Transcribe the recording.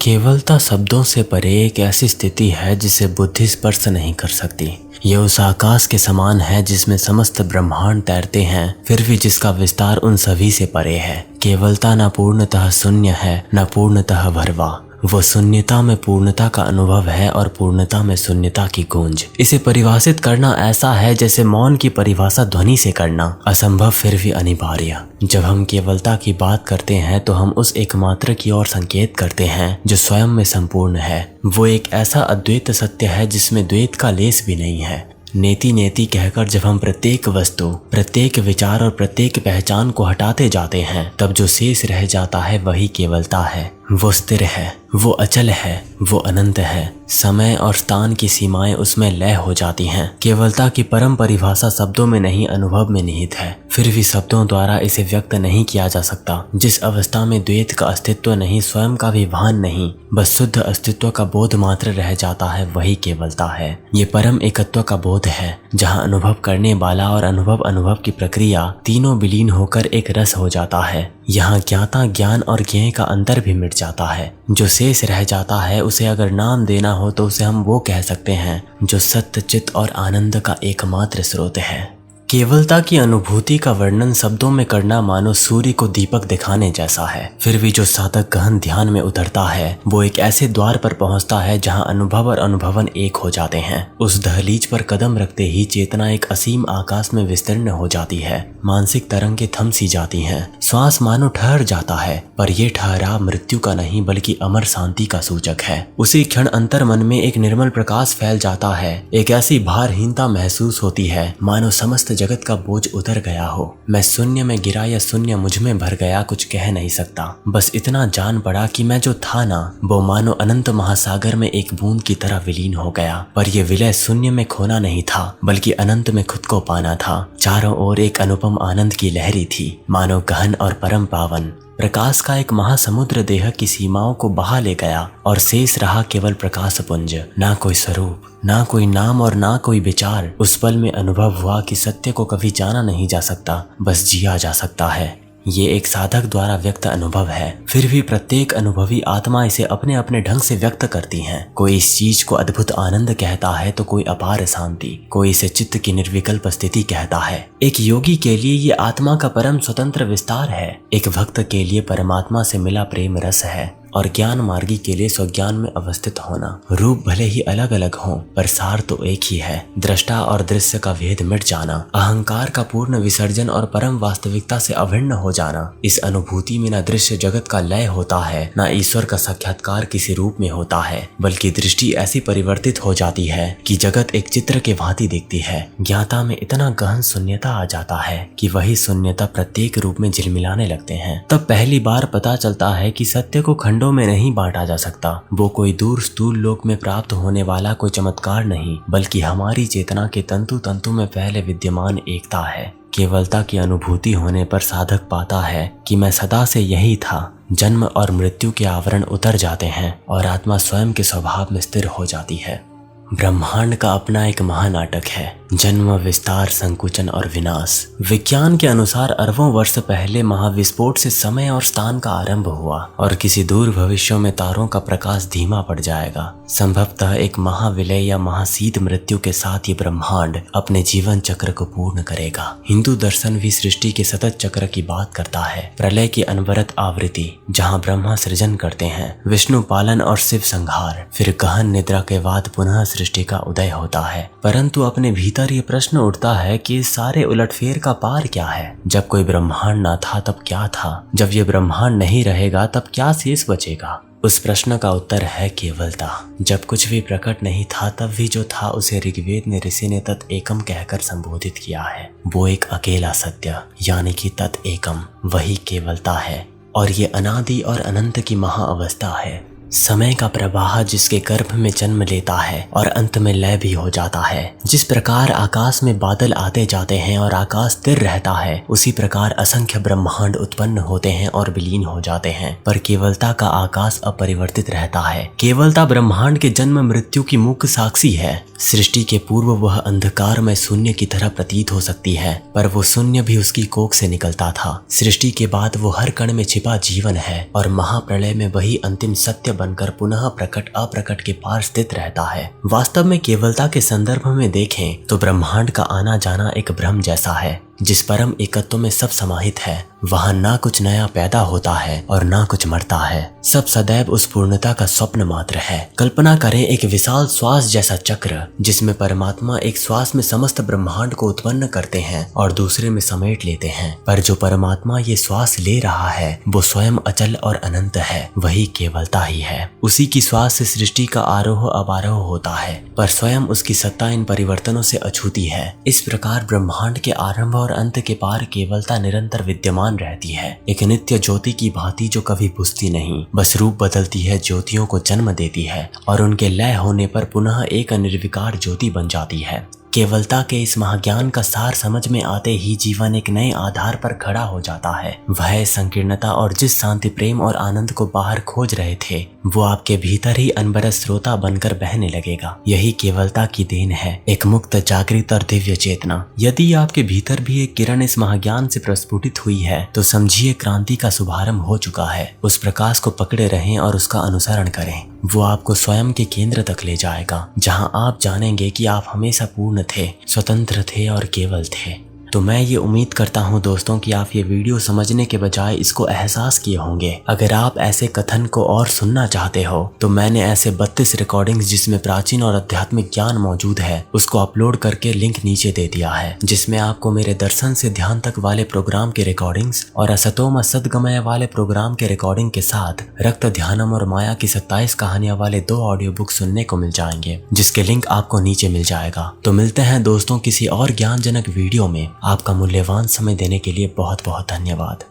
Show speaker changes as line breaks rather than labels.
केवलता शब्दों से परे एक ऐसी स्थिति है जिसे बुद्धि स्पर्श नहीं कर सकती। ये उस आकाश के समान है जिसमें समस्त ब्रह्मांड तैरते हैं, फिर भी जिसका विस्तार उन सभी से परे है। केवलता न पूर्णतः शून्य है न पूर्णतः भरवा। वो शून्यता में पूर्णता का अनुभव है और पूर्णता में शून्यता की गूंज। इसे परिभाषित करना ऐसा है जैसे मौन की परिभाषा ध्वनि से करना, असंभव फिर भी अनिवार्य। जब हम केवलता की बात करते हैं तो हम उस एकमात्र की ओर संकेत करते हैं जो स्वयं में संपूर्ण है। वो एक ऐसा अद्वैत सत्य है जिसमें द्वैत का लेस भी नहीं है। नेति नेति कहकर जब हम प्रत्येक वस्तु, प्रत्येक विचार और प्रत्येक पहचान को हटाते जाते हैं, तब जो शेष रह जाता है वही केवलता है। वो स्थिर है, वो अचल है, वो अनंत है। समय और स्थान की सीमाएं उसमें लय हो जाती हैं। केवलता की परम परिभाषा शब्दों में नहीं, अनुभव में निहित है। फिर भी शब्दों द्वारा इसे व्यक्त नहीं किया जा सकता। जिस अवस्था में द्वैत का अस्तित्व नहीं, स्वयं का भी भान नहीं, बस शुद्ध अस्तित्व का बोध मात्र रह जाता है, वही केवलता है। ये परम एकत्व का बोध है जहाँ अनुभव करने वाला और अनुभव की प्रक्रिया तीनों विलीन होकर एक रस हो जाता है। यहाँ ज्ञाता, ज्ञान और ज्ञेय का अंतर भी मिट जाता है। जो शेष रह जाता है उसे अगर नाम देना हो तो उसे हम वो कह सकते हैं जो सत्य, चित्त और आनंद का एकमात्र स्रोत है। केवलता की अनुभूति का वर्णन शब्दों में करना मानो सूर्य को दीपक दिखाने जैसा है। फिर भी जो साधक गहन ध्यान में उतरता है वो एक ऐसे द्वार पर पहुंचता है जहां अनुभव और अनुभवन एक हो जाते हैं। उस दहलीज पर कदम रखते ही चेतना एक असीम आकाश में विस्तीर्ण हो जाती है। मानसिक तरंगें थम सी जाती हैं। श्वास मानो ठहर जाता है, पर यह ठहराव मृत्यु का नहीं बल्कि अमर शांति का सूचक है। उसी क्षण अंतर मन में एक निर्मल प्रकाश फैल जाता है। एक ऐसी भारहीनता महसूस होती है मानो समस्त जगत का बोझ उतर गया हो। मैं शून्य में गिरा या शून्य मुझ में भर गया, कुछ कह नहीं सकता। बस इतना जान पड़ा कि मैं जो था ना, वो मानो अनंत महासागर में एक बूंद की तरह विलीन हो गया। पर यह विलय शून्य में खोना नहीं था बल्कि अनंत में खुद को पाना था। चारों ओर एक अनुपम आनंद की लहरी थी, मानो गहन और परम पावन। प्रकाश का एक महासमुद्र देह की सीमाओं को बहा ले गया और शेष रहा केवल प्रकाश पुंज। ना कोई स्वरूप, ना कोई नाम और ना कोई विचार। उस पल में अनुभव हुआ कि सत्य को कभी जाना नहीं जा सकता, बस जिया जा सकता है। ये एक साधक द्वारा व्यक्त अनुभव है। फिर भी प्रत्येक अनुभवी आत्मा इसे अपने अपने ढंग से व्यक्त करती है। कोई इस चीज को अद्भुत आनंद कहता है तो कोई अपार शांति, कोई इसे चित्त की निर्विकल्प स्थिति कहता है। एक योगी के लिए ये आत्मा का परम स्वतंत्र विस्तार है। एक भक्त के लिए परमात्मा से मिला प्रेम रस है और ज्ञान मार्गी के लिए स्वज्ञान में अवस्थित होना। रूप भले ही अलग अलग हों पर सार तो एक ही है। दृष्टा और दृश्य का भेद मिट जाना, अहंकार का पूर्ण विसर्जन और परम वास्तविकता से अभिन्न हो जाना। इस अनुभूति में न दृश्य जगत का लय होता है, न ईश्वर का साक्षात्कार किसी रूप में होता है, बल्कि दृष्टि ऐसी परिवर्तित हो जाती है कि जगत एक चित्र के भांति दिखती है। ज्ञाता में इतना गहन शून्यता आ जाता है कि वही शून्यता प्रत्येक रूप में झिलमिलाने लगते हैं। तब पहली बार पता चलता है कि सत्य को खंडों में नहीं बांटा जा सकता। वो कोई दूर स्थूल लोक में प्राप्त होने वाला कोई चमत्कार नहीं, बल्कि हमारी चेतना के तंतु तंतु में पहले विद्यमान एकता है। केवलता की अनुभूति होने पर साधक पाता है कि मैं सदा से यही था। जन्म और मृत्यु के आवरण उतर जाते हैं और आत्मा स्वयं के स्वभाव में स्थिर हो जाती है। ब्रह्मांड का अपना एक महानाटक है, जन्म, विस्तार, संकुचन और विनाश। विज्ञान के अनुसार अरबों वर्ष पहले महाविस्फोट से समय और स्थान का आरंभ हुआ और किसी दूर भविष्य में तारों का प्रकाश धीमा पड़ जाएगा। संभवतः एक महाविलय या महासीत मृत्यु के साथ ये ब्रह्मांड अपने जीवन चक्र को पूर्ण करेगा। हिंदू दर्शन भी सृष्टि के सतत चक्र की बात करता है। प्रलय की अनवरत आवृत्ति, जहाँ ब्रह्मा सृजन करते हैं, विष्णु पालन और शिव संहार, फिर गहन निद्रा के बाद पुनः सृष्टि का उदय होता है। परंतु अपने भीतर ये प्रश्न उठता है कि इस सारे उलटफेर का पार क्या है। जब कोई ब्रह्मांड ना था तब क्या था? जब ये ब्रह्मांड नहीं रहेगा तब क्या शेष बचेगा? उस प्रश्न का उत्तर है केवलता। जब कुछ भी प्रकट नहीं था तब भी जो था उसे ऋग्वेद ने ऋषि ने तत् एकम कहकर संबोधित किया है। वो एक अकेला सत्य यानी कि तत् एकम, वही केवलता है और ये अनादि और अनंत की महाअवस्था है। समय का प्रवाह जिसके गर्भ में जन्म लेता है और अंत में लय भी हो जाता है। जिस प्रकार आकाश में बादल आते जाते हैं और आकाश स्थिर रहता है, उसी प्रकार असंख्य ब्रह्मांड उत्पन्न होते हैं और विलीन हो जाते हैं, पर केवलता का आकाश अपरिवर्तित रहता है। केवलता ब्रह्मांड के जन्म मृत्यु की मुख्य साक्षी है। सृष्टि के पूर्व वह अंधकार में शून्य की तरह प्रतीत हो सकती है, पर वो शून्य भी उसकी कोख से निकलता था। सृष्टि के बाद वो हर कण में छिपा जीवन है और महाप्रलय में वही अंतिम सत्य बनकर पुनः प्रकट अप्रकट के पार स्थित रहता है। वास्तव में केवलता के संदर्भ में देखें तो ब्रह्मांड का आना जाना एक भ्रम जैसा है। जिस परम एकत्व में सब समाहित है वहां ना कुछ नया पैदा होता है और ना कुछ मरता है। सब सदैव उस पूर्णता का स्वप्न मात्र है। कल्पना करें एक विशाल श्वास जैसा चक्र जिसमें परमात्मा एक श्वास में समस्त ब्रह्मांड को उत्पन्न करते हैं और दूसरे में समेट लेते हैं। पर जो परमात्मा ये श्वास ले रहा है वो स्वयं अचल और अनंत है, वही केवलता ही है। उसी की श्वास से सृष्टि का आरोह अवरोह होता है, पर स्वयं उसकी सत्ता इन परिवर्तनों से अछूती है। इस प्रकार ब्रह्मांड के आरंभ और अंत के पार केवलता निरंतर विद्यमान रहती है, एक नित्य ज्योति की भांति जो कभी बुझती नहीं, बस रूप बदलती है, ज्योतियों को जन्म देती है और उनके लय होने पर पुनः एक निर्विकार ज्योति बन जाती है। केवलता के इस महाज्ञान का सार समझ में आते ही जीवन एक नए आधार पर खड़ा हो जाता है। वह संकीर्णता और जिस शांति, प्रेम और आनंद को बाहर खोज रहे थे वो आपके भीतर ही अनबरत स्रोता बनकर बहने लगेगा। यही केवलता की देन है, एक मुक्त, जागृत और दिव्य चेतना। यदि आपके भीतर भी एक किरण इस महाज्ञान से प्रस्फुटित हुई है तो समझिए क्रांति का शुभारंभ हो चुका है। उस प्रकाश को पकड़े रहें और उसका अनुसरण करें। वो आपको स्वयं के केंद्र तक ले जाएगा, जहां आप जानेंगे कि आप हमेशा पूर्ण थे, स्वतंत्र थे और केवल थे। तो मैं ये उम्मीद करता हूँ दोस्तों कि आप ये वीडियो समझने के बजाय इसको एहसास किए होंगे। अगर आप ऐसे कथन को और सुनना चाहते हो तो मैंने ऐसे 32 रिकॉर्डिंग्स जिसमें प्राचीन और आध्यात्मिक ज्ञान मौजूद है उसको अपलोड करके लिंक नीचे दे दिया है, जिसमें आपको मेरे दर्शन से ध्यान तक वाले प्रोग्राम के रिकॉर्डिंग्स और असतोम सद्गमय वाले प्रोग्राम के रिकॉर्डिंग के साथ रक्त ध्यानम और माया की 27 कहानियां वाले 2 ऑडियो बुक सुनने को मिल जाएंगे, जिसके लिंक आपको नीचे मिल जाएगा। तो मिलते हैं दोस्तों किसी और ज्ञानजनक वीडियो में। आपका मूल्यवान समय देने के लिए बहुत बहुत धन्यवाद।